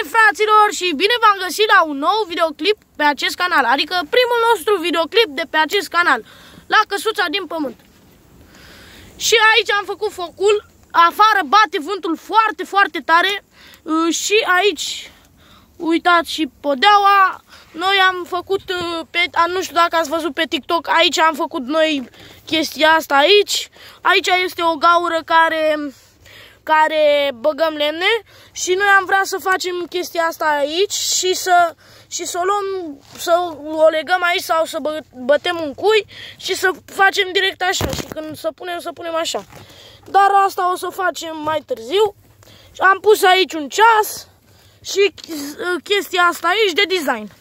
Salutare fraților și bine v-am găsit la un nou videoclip pe acest canal. Adică primul nostru videoclip de pe acest canal, la căsuța din pământ. Și aici am făcut focul, afară bate vântul foarte, foarte tare. Și aici, uitați și podeaua. Noi am făcut, nu știu dacă ați văzut pe TikTok, aici am făcut noi chestia asta aici. Aici este o gaură care băgăm lemne și noi am vrea să facem chestia asta aici și să o luăm, să o legăm aici sau să bătem un cui și să facem direct așa și când să punem așa. Dar asta o să facem mai târziu. Am pus aici un ceas și chestia asta aici de design.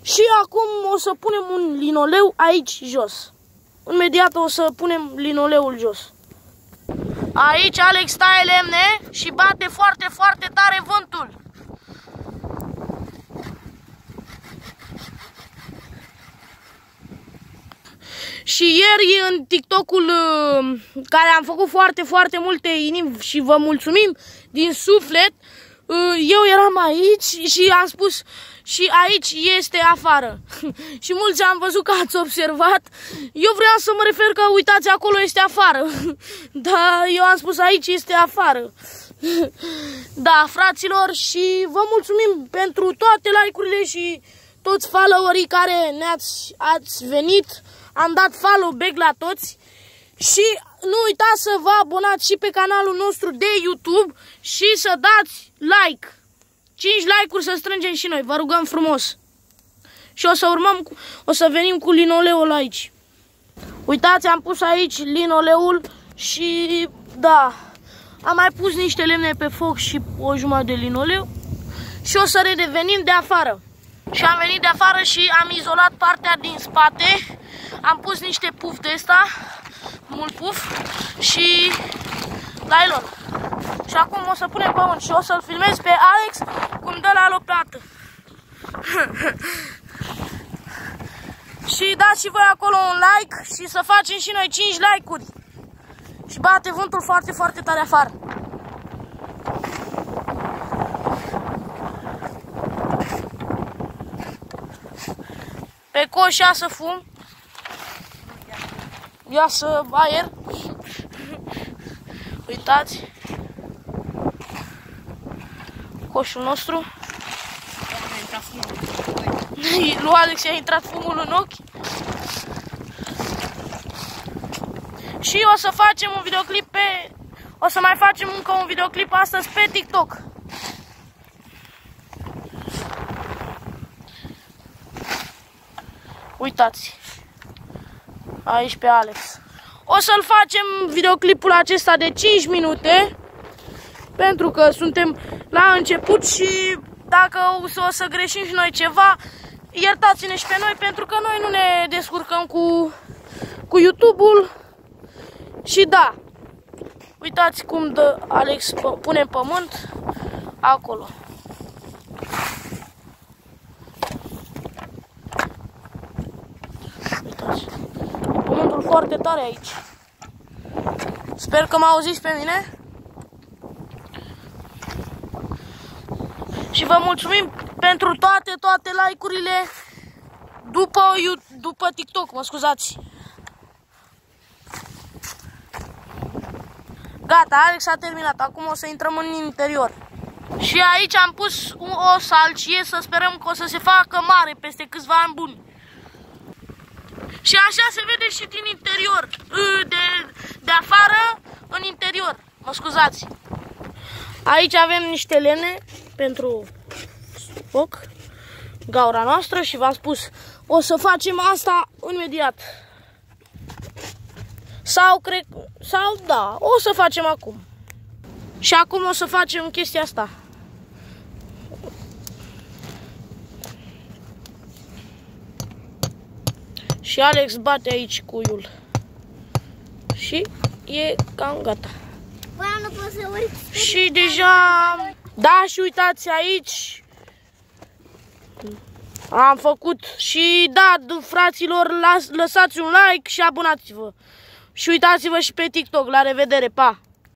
Și acum o să punem un linoleu aici jos. Imediat o să punem linoleul jos. Aici Alex taie lemne și bate foarte, foarte tare vântul. Și ieri în TikTok-ul care am făcut foarte, foarte multe inimi și vă mulțumim din suflet, eu eram aici și am spus și aici este afară. Și mulți am văzut că ați observat. Eu vreau să mă refer că uitați, acolo este afară. Dar eu am spus aici este afară. Da, fraților, și vă mulțumim pentru toate like-urile și toți followerii care ați venit. Am dat follow back la toți. Și nu uitați să vă abonați și pe canalul nostru de YouTube și să dați like. 5 like-uri să strângem și noi, vă rugăm frumos. Și o să venim cu linoleul aici. Uitați, am pus aici linoleul și da, am mai pus niște lemne pe foc și o jumătate de linoleu. Și o să redevenim de afară. Și am venit de afară și am izolat partea din spate. Am pus niște puf de ăsta, mult puf și nylon. Și acum o să punem pământ și o să-l filmez pe Alex cum dă la lopată. Și dați și voi acolo un like și să facem și noi 5 like-uri. Și bate vântul foarte, foarte tare afară. Pe coș iasă fum. Iasă aer. Uitați. Coșul nostru. Lui Alex i-a intrat fumul în ochi. Și o să facem un videoclip o să mai facem încă un videoclip astăzi pe TikTok. Uitați. Aici pe Alex. O să-l facem videoclipul acesta de 5 minute. Pentru că suntem la început și dacă o să greșim și noi ceva, iertați-ne și pe noi, pentru că noi nu ne descurcăm cu YouTube-ul. Și da, uitați cum dă Alex, pune pământ acolo. Uitați, pământul foarte tare aici. Sper că m-auziți pe mine. Și vă mulțumim pentru toate like-urile după TikTok, mă scuzați. Gata, Alex a terminat, acum o să intrăm în interior. Și aici am pus o salcie, să sperăm că o să se facă mare peste câțiva ani buni. Și așa se vede și din interior, de afară în interior, mă scuzați. Aici avem niște lemne pentru foc, gaura noastră, și v-am spus, o să facem asta imediat. Sau da, o să facem acum. Și acum o să facem chestia asta. Și Alex bate aici cuiul. Și e cam gata. Nu pot să urc. Și deja, da, și uitați aici am făcut. Și da, fraților, lăsați un like și abonați-vă. Și uitați-vă și pe TikTok. La revedere, pa!